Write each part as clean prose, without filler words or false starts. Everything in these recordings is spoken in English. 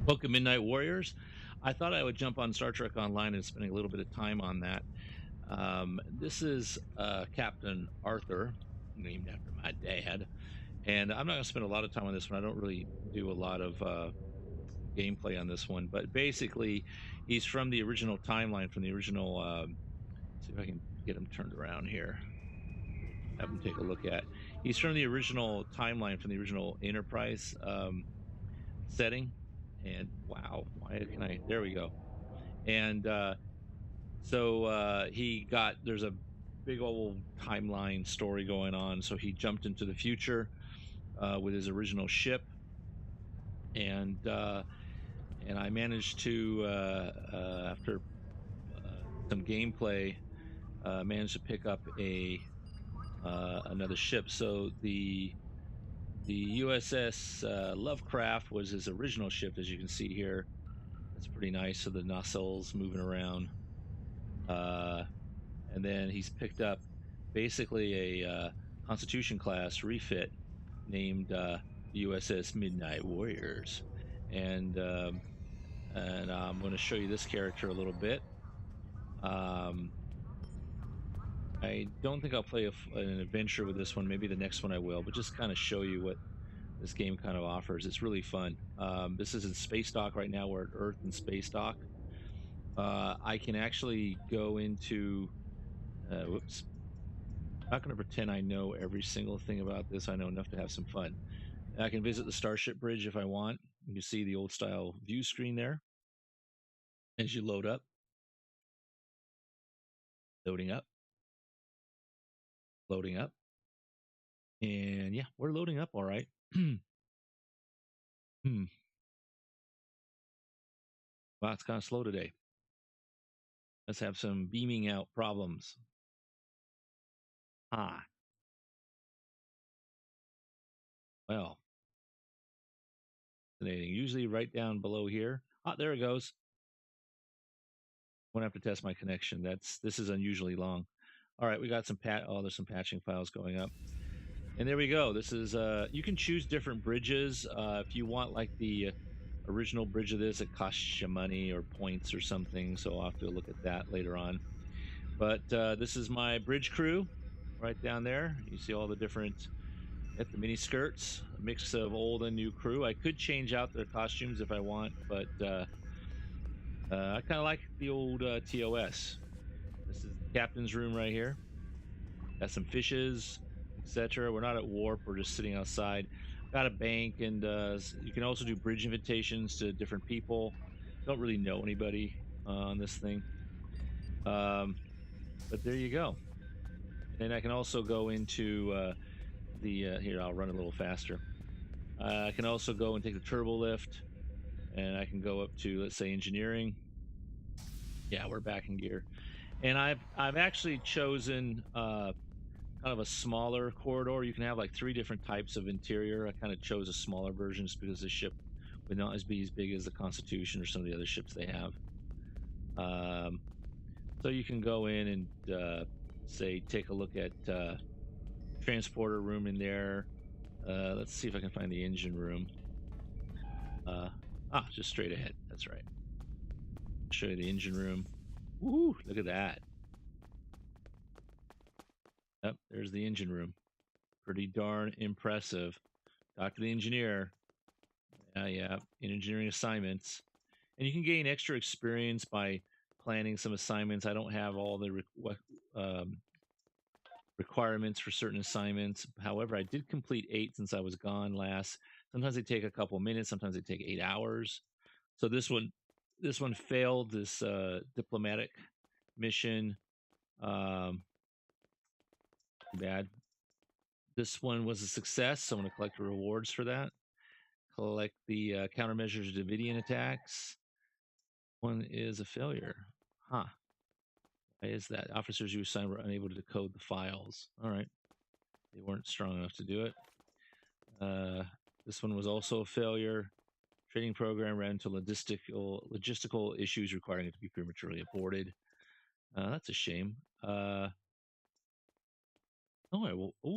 Welcome, Midnight Warriors. I thought I would jump on Star Trek Online and spending a little bit of time on that. This is Captain Arthur, named after my dad. And I'm not going to spend a lot of time on this one. I don't really do a lot of gameplay on this one. But basically, he's from the original timeline, from the original. See if I can get him turned around here. Have him take a look at. He's from the original timeline, from the original Enterprise setting. And wow, why can I? There we go. And he got there's a big old timeline story going on. So he jumped into the future with his original ship, and uh, and I managed to after some gameplay, managed to pick up a another ship. So the USS Lovecraft was his original ship, as you can see here. It's pretty nice. So the nacelles moving around. Uh, and then he's picked up basically a Constitution class refit named USS Midnight Warriors, and I'm going to show you this character a little bit. Um, I don't think I'll play an adventure with this one. Maybe the next one I will, but just kind of show you what this game kind of offers. It's really fun. This is in space dock right now. We're at Earth and space dock. I can actually go into whoops. I'm not going to pretend I know every single thing about this. I know enough to have some fun. I can visit the Starship Bridge if I want. You can see the old style view screen there as you load up, loading up, loading up. And yeah, we're loading up all right. Hmm. Wow, it's kind of slow today. Let's have some beaming out problems. Ah, well, fascinating. Usually right down below here. Ah, there it goes. I'm gonna have to test my connection. This is unusually long. All right, we got some there's some patching files going up. And there we go. This is you can choose different bridges if you want, like the original bridge of this. It costs you money or points or something, so I'll have to look at that later on. But this is my bridge crew right down there. You see all the different at the mini skirts, a mix of old and new crew. I could change out their costumes if I want, but I kind of like the old TOS. This is the captain's room right here. Got some fishes, etc. We're not at warp. We're just sitting outside. Got a bank, and you can also do bridge invitations to different people. Don't really know anybody on this thing, um, but there you go. And then I can also go into the here. I'll run a little faster. I can also go and take the turbo lift, and I can go up to, let's say, engineering. Yeah, we're back in gear, and I've actually chosen kind of a smaller corridor. You can have like three different types of interior. I kind of chose a smaller version just because the ship would not be as big as the Constitution or some of the other ships they have. Um, so you can go in and say take a look at transporter room in there. Let's see if I can find the engine room. Uh, just straight ahead. That's right. I'll show you the engine room. Woo! Look at that. Yep, there's the engine room. Pretty darn impressive. Talk to the engineer. Yeah, in engineering assignments. And you can gain extra experience by planning some assignments. I don't have all the um, requirements for certain assignments. However, I did complete 8 since I was gone last. Sometimes they take a couple minutes. Sometimes they take 8 hours. So this one failed. This diplomatic mission. Um, bad. This one was a success. So I'm going to collect the rewards for that. Collect the countermeasures to Davidian attacks. One is a failure. Huh. Why is that? Officers you assigned were unable to decode the files. All right. They weren't strong enough to do it. This one was also a failure. Training program ran into logistical issues requiring it to be prematurely aborted. That's a shame.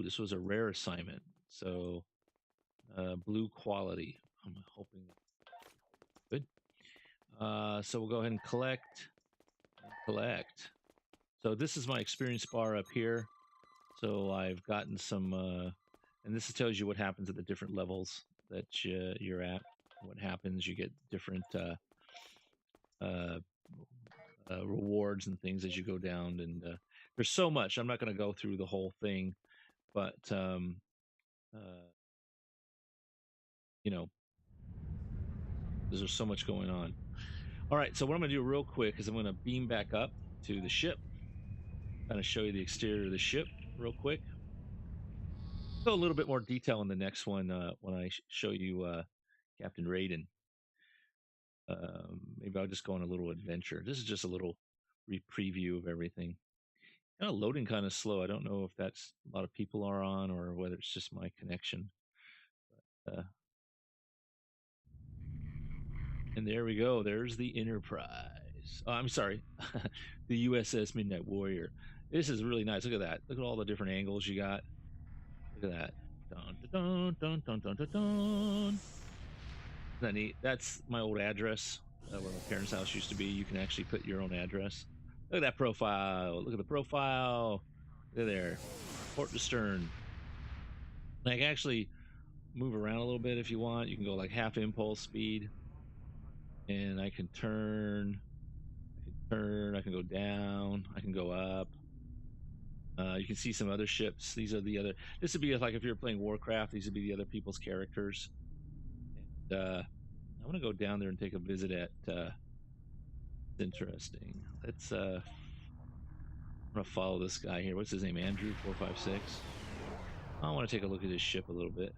This was a rare assignment. So blue quality. I'm hoping So we'll go ahead and collect. So this is my experience bar up here. So I've gotten some, and this tells you what happens at the different levels that you're at. What happens? You get different uh, rewards and things as you go down. And there's so much. I'm not going to go through the whole thing, but uh, you know, there's so much going on. All right, so what I'm going to do real quick is I'm going to beam back up to the ship, kind of show you the exterior of the ship real quick. Go a little bit more detail in the next one when I show you Captain Raiden. Maybe I'll just go on a little adventure. This is just a little preview of everything. Kind of loading kind of slow. I don't know if that's a lot of people are on or whether it's just my connection. And there we go. There's the Enterprise. Oh, I'm sorry, the USS Midnight Warrior. This is really nice. Look at that. Look at all the different angles you got. Look at that. Dun, dun, dun, dun, dun, dun, dun. Isn't that neat? That's my old address where my parents' house used to be. You can actually put your own address. Look at that profile. Look at the profile. Look there. Port to stern. And I can actually move around a little bit if you want. You can go like half impulse speed. And I can turn. I can go down. I can go up. You can see some other ships. These are the other. This would be like if you're playing Warcraft. These would be the other people's characters. And I'm gonna go down there and take a visit at. Interesting. Let's. I'm gonna follow this guy here. What's his name? Andrew 456. I want to take a look at his ship a little bit.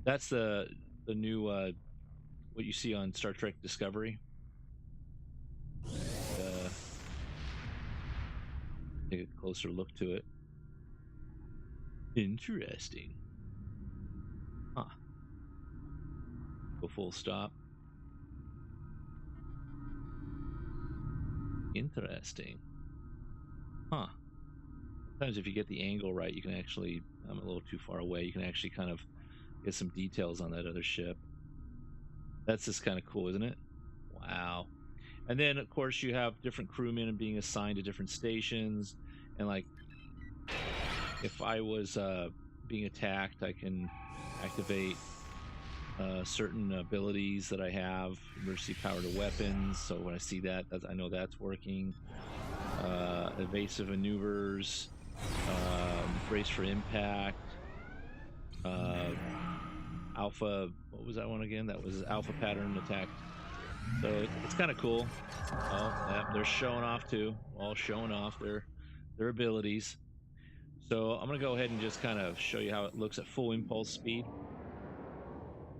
That's the new what you see on Star Trek Discovery. Take a closer look to it. Interesting. Huh. Go full stop. Interesting. Huh. Sometimes if you get the angle right, you can actually, I'm a little too far away, you can actually kind of get some details on that other ship. That's just kind of cool, isn't it? Wow. And then, of course, you have different crewmen being assigned to different stations. And, like, if I was being attacked, I can activate certain abilities that I have. Emergency power to weapons. So when I see that, I know that's working. Evasive maneuvers. Brace for impact. Alpha, what was that one again? That was alpha pattern attack. So it's kind of cool. Oh, yeah, they're showing off too. All showing off their abilities. So I'm gonna go ahead and just kind of show you how it looks at full impulse speed.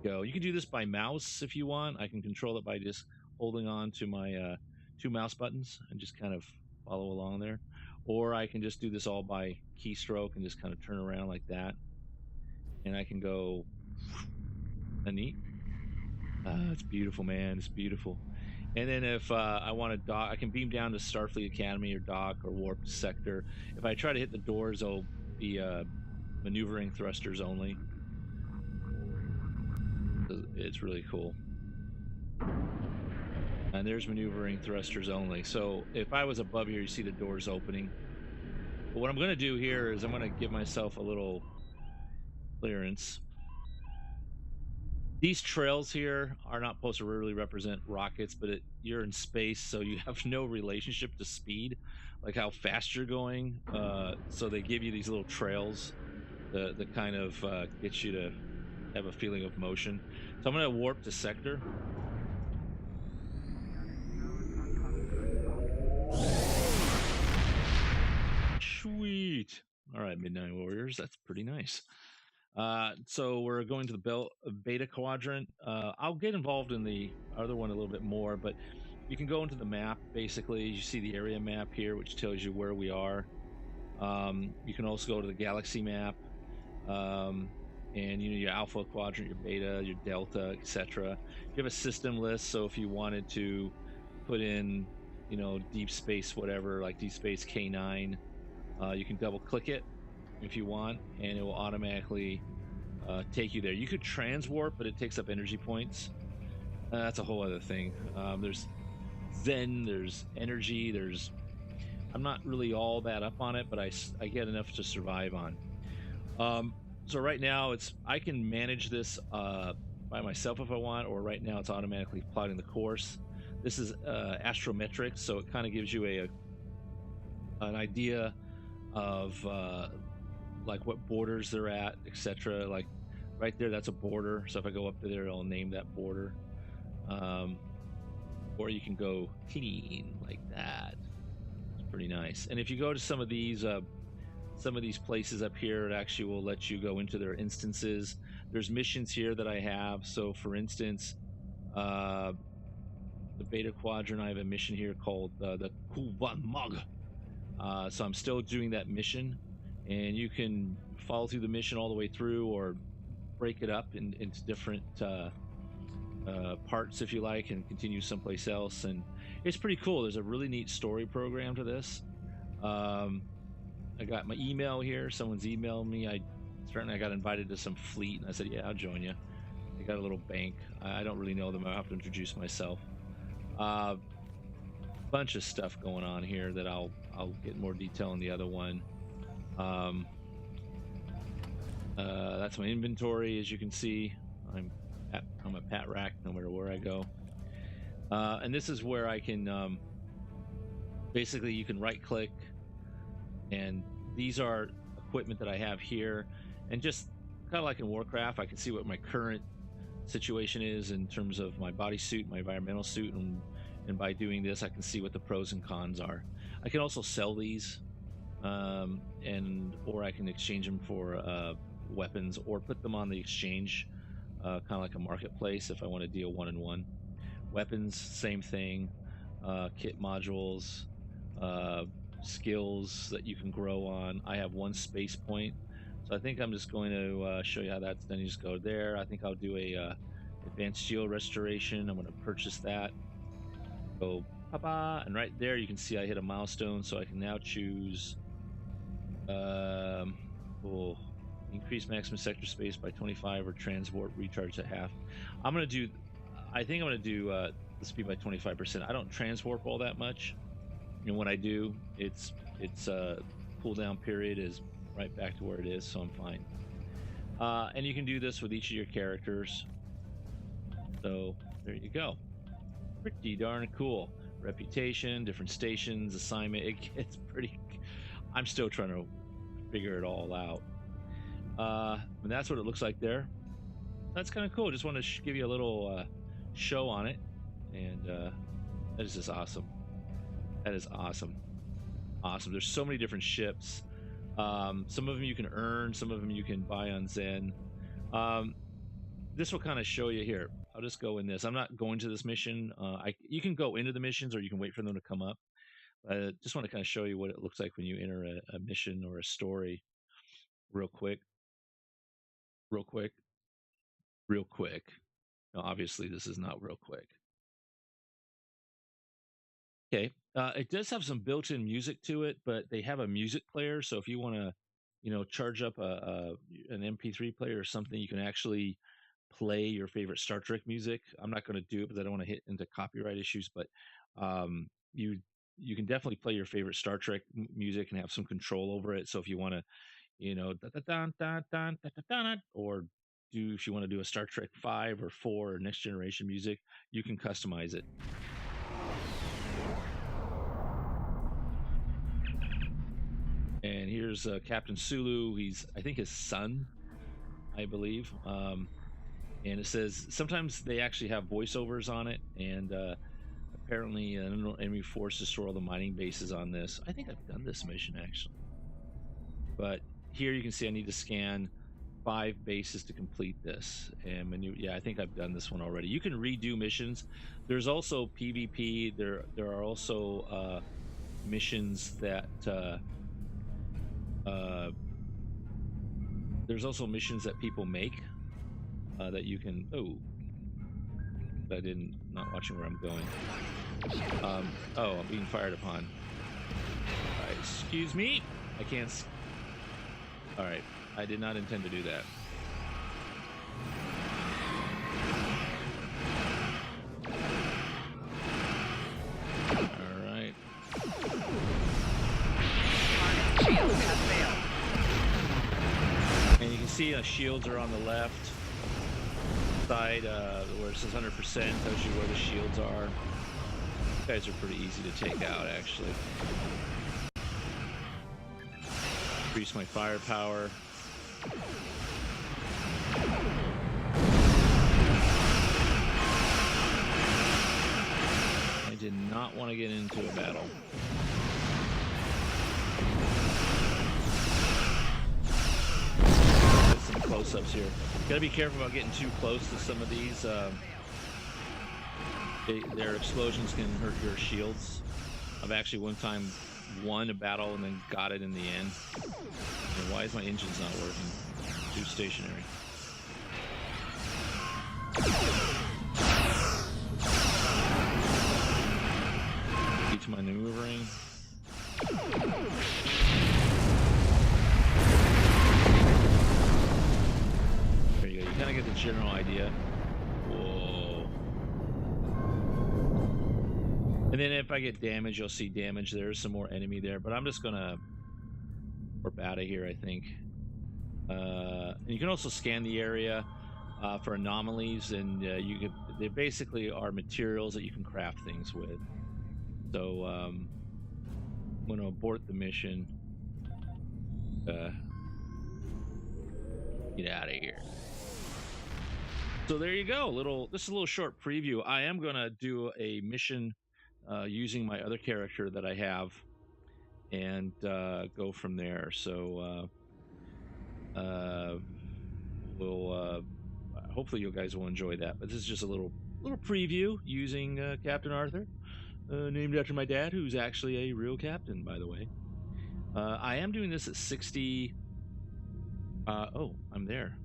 Go. You can do this by mouse if you want. I can control it by just holding on to my 2 mouse buttons and just kind of follow along there. Or I can just do this all by keystroke and just kind of turn around like that. And I can go neat. It's beautiful, man. It's beautiful. And then if I want to dock, I can beam down to Starfleet Academy or dock or warp sector. If I try to hit the doors, they'll be maneuvering thrusters only. It's really cool. And there's maneuvering thrusters only. So if I was above here, you see the doors opening. But what I'm going to do here is I'm going to give myself a little clearance. These trails here are not supposed to really represent rockets, but you're in space, so you have no relationship to speed, like how fast you're going. So they give you these little trails that kind of get you to have a feeling of motion. So I'm going to warp to sector. Sweet. All right, Midnight Warriors. That's pretty nice. So we're going to the beta quadrant. I'll get involved in the other one a little bit more, but you can go into the map. Basically, you see the area map here, which tells you where we are. You can also go to the galaxy map, and your alpha quadrant, your beta, your delta, etc. You have a system list, so if you wanted to put in, deep space, whatever, like deep space K9, you can double click it if you want, and it will automatically take you there. You could transwarp, but it takes up energy points. That's a whole other thing. There's Zen, there's energy, there's. I'm not really all that up on it, but I get enough to survive on. Um, so right now I can manage this by myself if I want, or right now it's automatically plotting the course. This is astrometrics, so it kind of gives you an idea of like what borders they're at, etc. Like right there, that's a border. So if I go up to there, it'll name that border. Um, or you can go clean like that. It's pretty nice. And if you go to some of these places up here, it actually will let you go into their instances. There's missions here that I have. So for instance, the Beta Quadrant, I have a mission here called the Kuban Mug. So I'm still doing that mission, and you can follow through the mission all the way through, or break it up into different parts if you like, and continue someplace else. And it's pretty cool. There's a really neat story program to this. I got my email here. Someone's emailed me. I got invited to some fleet, and I said, yeah, I'll join you. They got a little bank. I don't really know them. I have to introduce myself. Bunch of stuff going on here that I'll get more detail in the other one. That's my inventory, as you can see. I'm a pat rack no matter where I go. And this is where I can basically, you can right click, and these are equipment that I have here, and just kind of like in Warcraft, I can see what my current situation is in terms of my bodysuit, my environmental suit, and by doing this I can see what the pros and cons are. I can also sell these, or I can exchange them for weapons, or put them on the exchange, kind of like a marketplace if I want to deal 1-on-1. Weapons, same thing. Kit modules, skills that you can grow on. I have 1 space point, so I think I'm just going to show you how that's done. You just go there. I think I'll do a advanced shield restoration. I'm going to purchase that. Go papa, and right there you can see I hit a milestone, so I can now choose increase maximum sector space by 25, or transport recharge at half. I think I'm gonna do the speed by 25%. I don't transwarp all that much, and when I do, it's cooldown period is right back to where it is, so I'm fine. And you can do this with each of your characters. So there you go. Pretty darn cool. Reputation, different stations, assignment. It gets pretty. I'm still trying to figure it all out. And that's what it looks like there. That's kind of cool. Just want to give you a little show on it, and that is just awesome. That is awesome. Awesome. There's so many different ships. Some of them you can earn, some of them you can buy on Zen. This will kind of show you here. I'll just go in this. I'm not going to this mission. You can go into the missions, or you can wait for them to come up. I just want to kind of show you what it looks like when you enter a mission or a story real quick. Now, obviously, this is not real quick. Okay. It does have some built-in music to it, but they have a music player. So if you want to, charge up an MP3 player or something, you can actually play your favorite Star Trek music. I'm not going to do it because I don't want to hit into copyright issues, but you can definitely play your favorite Star Trek music and have some control over it. So if you want to, or if you want to do a Star Trek 5 or 4 or Next Generation music, you can customize it. And here's Captain Sulu. He's, I think, his son, I believe. And it says sometimes they actually have voiceovers on it, and apparently enemy force destroy all the mining bases on this. I think I've done this mission actually, but here you can see I need to scan 5 bases to complete this. And I think I've done this one already. You can redo missions. There's also PvP. There are also missions that there's also missions that people make that you can. Not watching where I'm going. I'm being fired upon. Excuse me. I can't. All right. I did not intend to do that. see shields are on the left side where it says 100%, tells you where the shields are. These guys are pretty easy to take out, actually. Increase my firepower. I did not want to get into a battle. Get some close-ups here. Gotta be careful about getting too close to some of these. Their explosions can hurt your shields. I've actually one time won a battle and then got it in the end. And why is my engine's not working? Too stationary. Keeps my maneuvering. There you go. You kind of get the general idea. Whoa. And then if I get damage, you'll see damage. There's some more enemy there, but I'm just gonna warp out of here, I think. And you can also scan the area for anomalies, and they basically are materials that you can craft things with. So I'm gonna abort the mission. Get out of here. So there you go. This is a little short preview. I am gonna do a mission using my other character that I have, and go from there. So we'll hopefully you guys will enjoy that. But this is just a little preview using Captain Arthur, named after my dad, who's actually a real captain, by the way. I am doing this at 60. Oh, I'm there.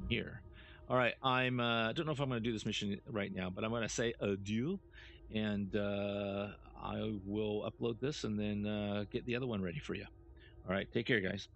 Here. All right, I don't know if I'm going to do this mission right now, but I'm going to say adieu, and I will upload this and then get the other one ready for you. All right, take care, guys.